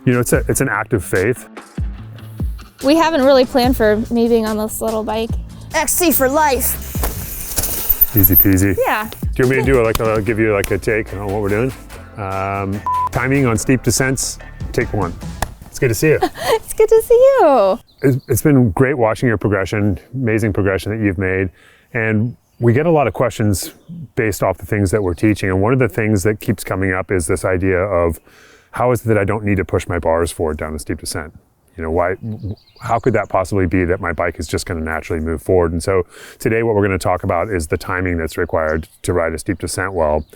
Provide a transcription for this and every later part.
You know, it's an act of faith. We haven't really planned for me being on this little bike. XC for life. Easy peasy. Yeah. Do you want me to do it? Like, I'll give you like a take on what we're doing. Timing on steep descents, take one. It's good to see you. It's good to see you. It's been great watching your progression, amazing progression that you've made. And we get a lot of questions based off the things that we're teaching. And one of the things that keeps coming up is this idea of how is it that I don't need to push my bars forward down a steep descent? You know, how could that possibly be that my bike is just going to naturally move forward? And so today what we're going to talk about is the timing that's required to ride a steep descent well,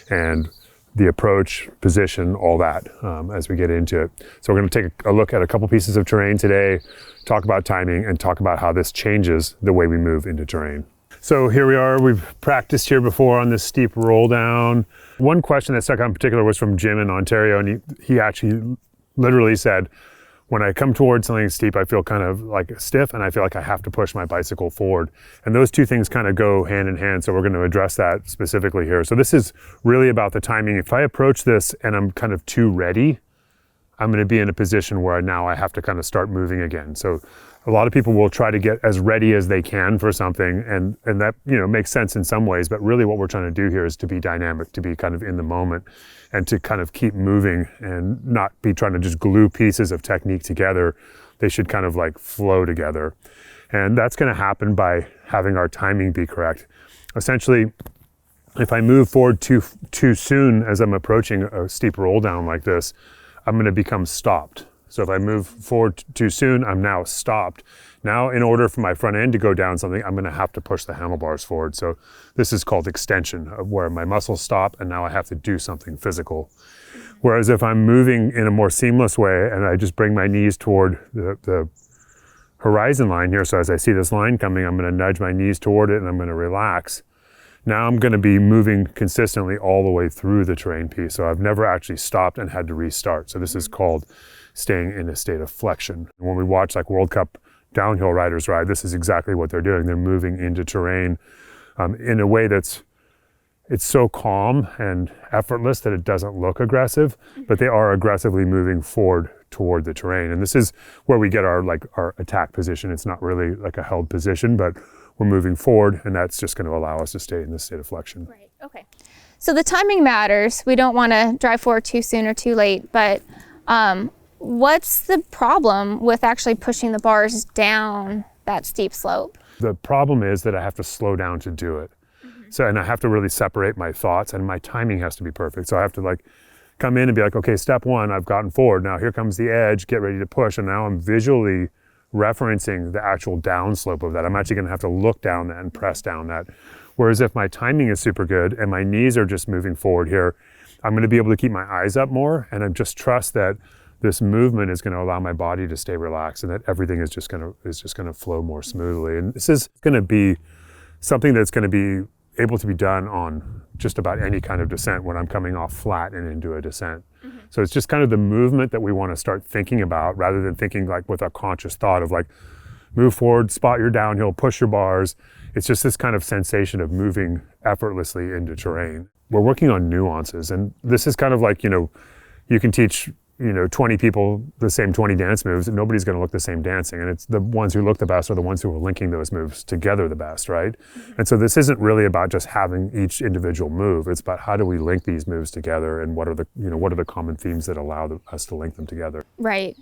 and the approach, position, all that as we get into it. So we're going to take a look at a couple pieces of terrain today, talk about timing, and talk about how this changes the way we move into terrain. So here we are, we've practiced here before on this steep roll down. One question that stuck out in particular was from Jim in Ontario, and he actually literally said, when I come towards something steep, I feel kind of like stiff and I feel like I have to push my bicycle forward. And those two things kind of go hand in hand. So we're going to address that specifically here. So this is really about the timing. If I approach this and I'm kind of too ready, I'm going to be in a position where now I have to kind of start moving again. So a lot of people will try to get as ready as they can for something, and that, you know, makes sense in some ways, but really what we're trying to do here is to be dynamic, to be kind of in the moment, and to kind of keep moving and not be trying to just glue pieces of technique together. They should kind of like flow together. And that's going to happen by having our timing be correct. Essentially, if I move forward too soon as I'm approaching a steep roll down like this, I'm going to become stopped. So if I move forward too soon, I'm now stopped. Now, in order for my front end to go down something, I'm going to have to push the handlebars forward. So this is called extension, of where my muscles stop and now I have to do something physical. Whereas if I'm moving in a more seamless way and I just bring my knees toward the horizon line here, so as I see this line coming, I'm going to nudge my knees toward it and I'm going to relax. Now I'm going to be moving consistently all the way through the terrain piece. So I've never actually stopped and had to restart. So this is called staying in a state of flexion. When we watch like World Cup downhill riders ride, this is exactly what they're doing. They're moving into terrain in a way it's so calm and effortless that it doesn't look aggressive, but they are aggressively moving forward toward the terrain. And this is where we get our attack position. It's not really like a held position, but we're moving forward, and that's just going to allow us to stay in this state of flexion. Right, okay. So the timing matters. We don't want to drive forward too soon or too late, but what's the problem with actually pushing the bars down that steep slope? The problem is that I have to slow down to do it. So, and I have to really separate my thoughts, and my timing has to be perfect. So I have to like come in and be like, okay, step one, I've gotten forward. Now here comes the edge, get ready to push. And now I'm visually referencing the actual downslope of that. I'm actually gonna have to look down that and press down that. Whereas if my timing is super good and my knees are just moving forward here, I'm gonna be able to keep my eyes up more, and I just trust that this movement is going to allow my body to stay relaxed, and that everything is just going to flow more smoothly. And this is going to be something that's going to be able to be done on just about any kind of descent when I'm coming off flat and into a descent. So it's just kind of the movement that we want to start thinking about, rather than thinking like with a conscious thought of like, move forward, spot your downhill, push your bars. It's just this kind of sensation of moving effortlessly into terrain. We're working on nuances, and this is kind of like, you know, you can teach 20 people the same 20 dance moves, and nobody's going to look the same dancing. And it's the ones who look the best are the ones who are linking those moves together the best, right? And so this isn't really about just having each individual move. It's about how do we link these moves together, and what are the common themes that allow us to link them together. Right.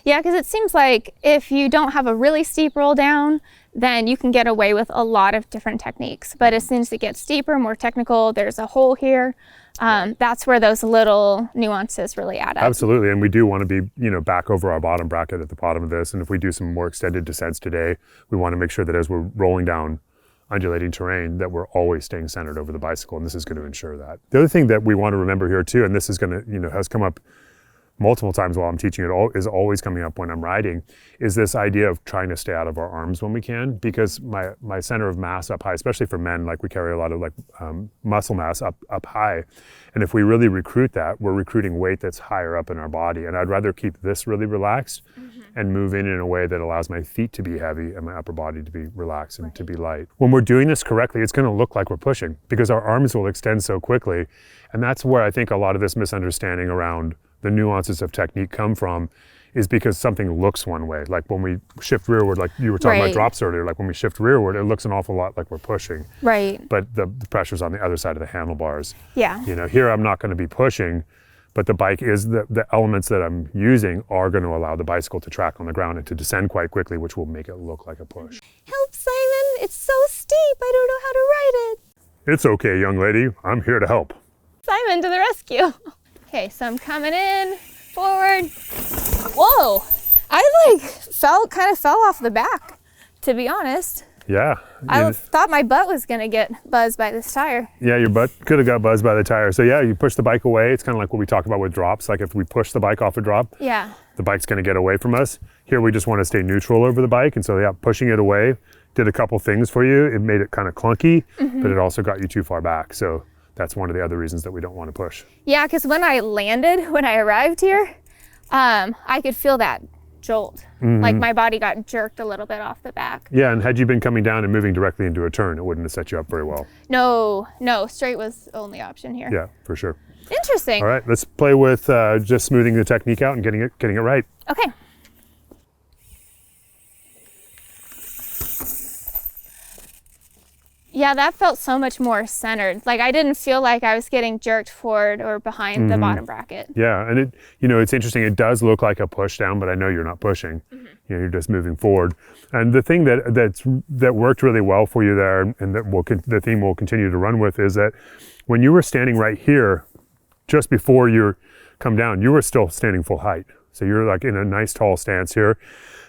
Yeah, because it seems like if you don't have a really steep roll down, then you can get away with a lot of different techniques. But as soon as it gets steeper, more technical, there's a hole here. That's where those little nuances really add up. Absolutely, and we do want to be, back over our bottom bracket at the bottom of this. And if we do some more extended descents today, we want to make sure that as we're rolling down undulating terrain, that we're always staying centered over the bicycle, and this is going to ensure that. The other thing that we want to remember here too, and this is going to, has come up multiple times while I'm teaching, is always coming up when I'm riding, is this idea of trying to stay out of our arms when we can, because my center of mass up high, especially for men, like we carry a lot of muscle mass up high. And if we really recruit that, we're recruiting weight that's higher up in our body. And I'd rather keep this really relaxed and move in a way that allows my feet to be heavy and my upper body to be relaxed and to be light. When we're doing this correctly, it's going to look like we're pushing, because our arms will extend so quickly. And that's where I think a lot of this misunderstanding around the nuances of technique come from is because something looks one way. Like when we shift rearward, like you were talking about drops earlier, like when we shift rearward, it looks an awful lot like we're pushing. Right. But the pressure's on the other side of the handlebars. Yeah. You know, here I'm not going to be pushing, but the bike is, the elements that I'm using are going to allow the bicycle to track on the ground and to descend quite quickly, which will make it look like a push. Help, Simon. It's so steep. I don't know how to ride it. It's okay, young lady. I'm here to help. Simon to the rescue. Okay, so I'm coming in, forward. Whoa. I kind of fell off the back, to be honest. Yeah. I thought my butt was going to get buzzed by this tire. Yeah, your butt could have got buzzed by the tire. So yeah, you push the bike away. It's kind of like what we talk about with drops. Like if we push the bike off a drop, Yeah. the bike's going to get away from us. Here we just want to stay neutral over the bike. And so yeah, pushing it away did a couple things for you. It made it kind of clunky, but it also got you too far back. So that's one of the other reasons that we don't want to push. Yeah, because when I arrived here, I could feel that jolt. Like my body got jerked a little bit off the back. Yeah, and had you been coming down and moving directly into a turn, it wouldn't have set you up very well. No, straight was the only option here. Yeah, for sure. Interesting. All right, let's play with just smoothing the technique out and getting it right. Okay. Yeah, that felt so much more centered. Like I didn't feel like I was getting jerked forward or behind the bottom bracket. Yeah, and it's interesting. It does look like a push down, but I know you're not pushing. You're just moving forward. And the thing that worked really well for you there, and that the theme we'll continue to run with, is that when you were standing right here, just before you come down, you were still standing full height. So you're like in a nice tall stance here.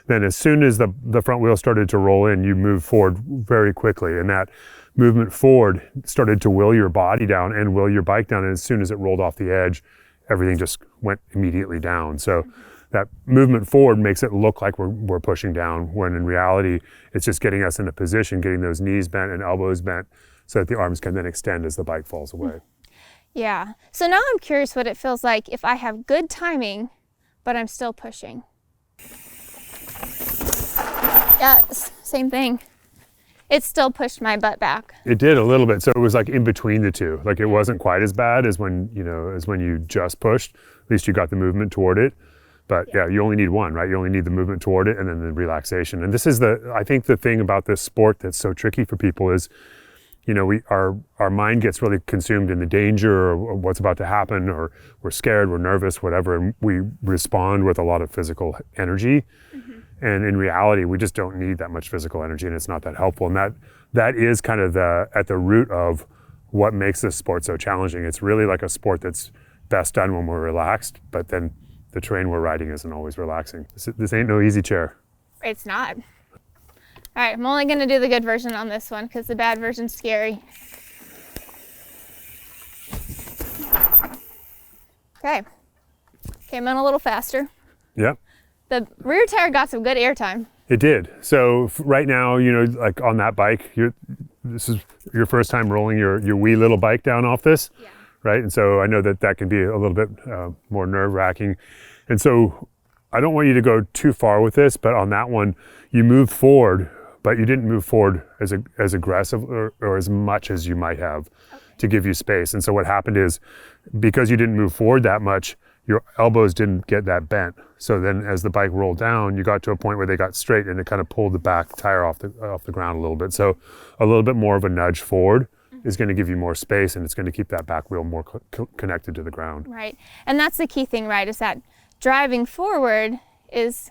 Then as soon as the front wheel started to roll in, you moved forward very quickly. And that movement forward started to will your body down and will your bike down. And as soon as it rolled off the edge, everything just went immediately down. So that movement forward makes it look like we're pushing down, when in reality, it's just getting us in a position, getting those knees bent and elbows bent so that the arms can then extend as the bike falls away. Yeah. So now I'm curious what it feels like if I have good timing, but I'm still pushing. Yeah, same thing. It still pushed my butt back. It did a little bit. So it was like in between the two. Like it wasn't quite as bad as when you just pushed. At least you got the movement toward it. But yeah, you only need one, right? You only need the movement toward it and then the relaxation. And this is I think the thing about this sport that's so tricky for people is, our mind gets really consumed in the danger or what's about to happen, or we're scared, we're nervous, whatever, and we respond with a lot of physical energy. And in reality, we just don't need that much physical energy, and it's not that helpful. And that is kind of at the root of what makes this sport so challenging. It's really like a sport that's best done when we're relaxed, but then the terrain we're riding isn't always relaxing. This ain't no easy chair. It's not. All right, I'm only gonna do the good version on this one because the bad version's scary. Okay, came in a little faster. Yep. The rear tire got some good air time. It did. So right now, like on that bike, this is your first time rolling your wee little bike down off this, right? And so I know that can be a little bit more nerve-wracking. And so I don't want you to go too far with this, but on that one, you moved forward, but you didn't move forward as aggressive or as much as you might have to give you space. And so what happened is, because you didn't move forward that much, your elbows didn't get that bent. So then as the bike rolled down, you got to a point where they got straight and it kind of pulled the back tire off the ground a little bit. So a little bit more of a nudge forward is going to give you more space, and it's going to keep that back wheel more connected to the ground. Right, and that's the key thing, right, is that driving forward is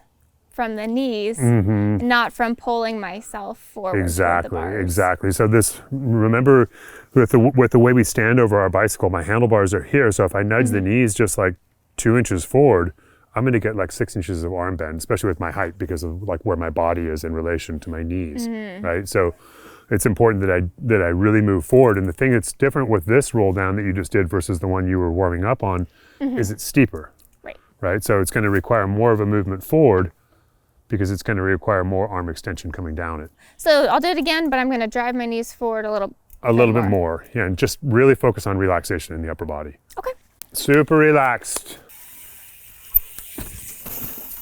from the knees, not from pulling myself forward. Exactly. So remember, with the way we stand over our bicycle, my handlebars are here. So if I nudge the knees just like 2 inches forward, I'm going to get like 6 inches of arm bend, especially with my height, because of like where my body is in relation to my knees, right? So it's important that I really move forward. And the thing that's different with this roll down that you just did versus the one you were warming up on is it's steeper, right? So it's going to require more of a movement forward, because it's going to require more arm extension coming down it. So I'll do it again, but I'm going to drive my knees forward a little bit more. Yeah, and just really focus on relaxation in the upper body. Okay. Super relaxed.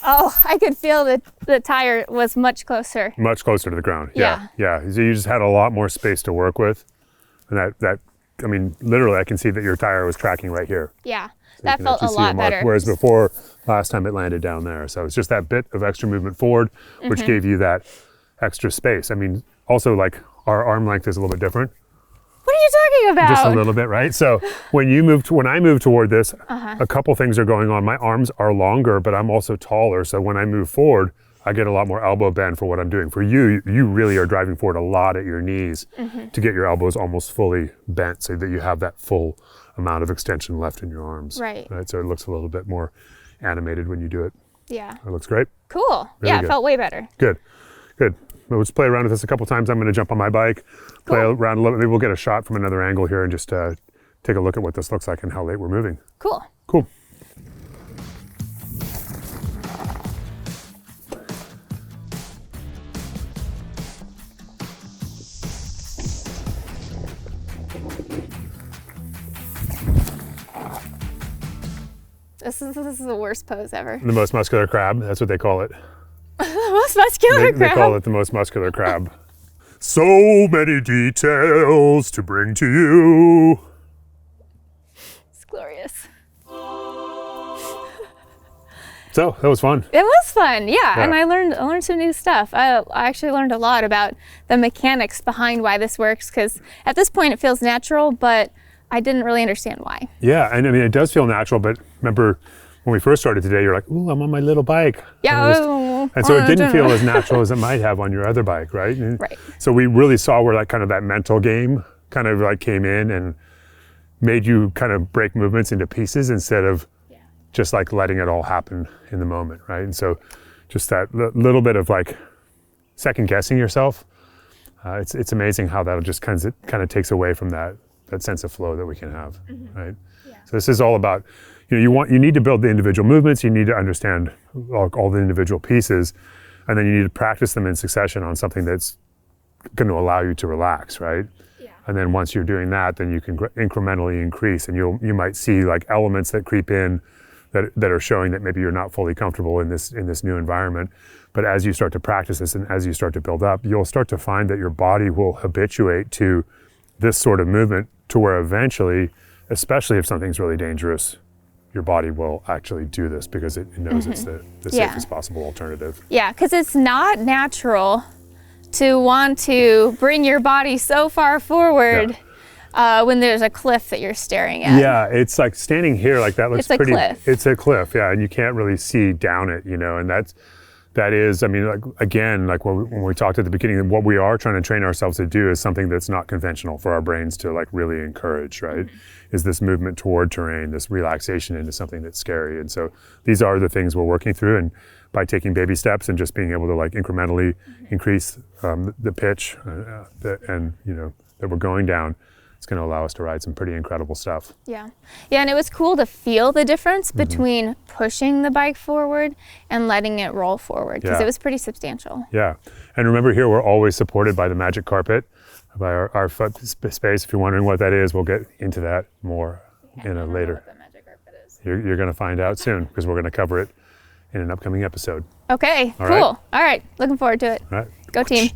Oh, I could feel that the tire was much closer. Much closer to the ground. Yeah. So you just had a lot more space to work with. And that I mean, literally I can see that your tire was tracking right here. Yeah, So that you can felt a actually see your lot mark, better. whereas before, last time it landed down there. So it's just that bit of extra movement forward, which gave you that extra space. I mean, also like our arm length is a little bit different. What are you talking about? Just a little bit, right? So when I move toward this, a couple things are going on. My arms are longer, but I'm also taller. So when I move forward, I get a lot more elbow bend for what I'm doing. For you, you really are driving forward a lot at your knees to get your elbows almost fully bent so that you have that full amount of extension left in your arms. Right. So it looks a little bit more animated when you do it. Yeah. It looks great. Cool. Very Yeah, good. it felt way better. Good. Good. Well, let's play around with this a couple times. I'm going to jump on my bike, play around a little. Maybe we'll get a shot from another angle here and just take a look at what this looks like and how late we're moving. Cool. Cool. This is the worst pose ever. The most muscular crab, that's what they call it. The most muscular They crab. call it the most muscular crab. So many details to bring to you. It's glorious. So that was fun. It was fun, yeah. And I learned some new stuff. I actually learned a lot about the mechanics behind why this works, because at this point it feels natural, but I didn't really understand why. Yeah, and I mean, it does feel natural, but remember when we first started today, you're like, ooh, I'm on my little bike. Yeah. And so it didn't feel as natural as it might have on your other bike, right? And Right. so we really saw where that mental game kind of like came in and made you kind of break movements into pieces instead of just like letting it all happen in the moment, right? And so just that little bit of like second guessing yourself, it's amazing how that just kind of takes away from that sense of flow that we can have, right? Yeah. So this is all about, you need to build the individual movements, you need to understand all the individual pieces, and then you need to practice them in succession on something that's going to allow you to relax, right? Yeah. And then once you're doing that, then you can incrementally increase, and you might see like elements that creep in that are showing that maybe you're not fully comfortable in this new environment. But as you start to practice this and as you start to build up, you'll start to find that your body will habituate to this sort of movement to where eventually, especially if something's really dangerous, your body will actually do this because it knows it's the safest possible alternative. Yeah, because it's not natural to want to bring your body so far forward when there's a cliff that you're staring at. Yeah, it's like standing here like that looks It's a pretty. cliff. It's a cliff, yeah, and you can't really see down it, and that is, I mean, like, again, like when we talked at the beginning, what we are trying to train ourselves to do is something that's not conventional for our brains to like really encourage, right? Is this movement toward terrain, this relaxation into something that's scary. And so these are the things we're working through, and by taking baby steps and just being able to like incrementally increase the pitch and that we're going down, it's going to allow us to ride some pretty incredible stuff. Yeah, and it was cool to feel the difference between pushing the bike forward and letting it roll forward, because it was pretty substantial. Yeah, and remember here, we're always supported by the magic carpet, by our foot space. If you're wondering what that is, we'll get into that more in a later. What the magic carpet is. You're going to find out soon, because we're going to cover it in an upcoming episode. Okay, All cool. right. All right, looking forward to it. All right. Go team.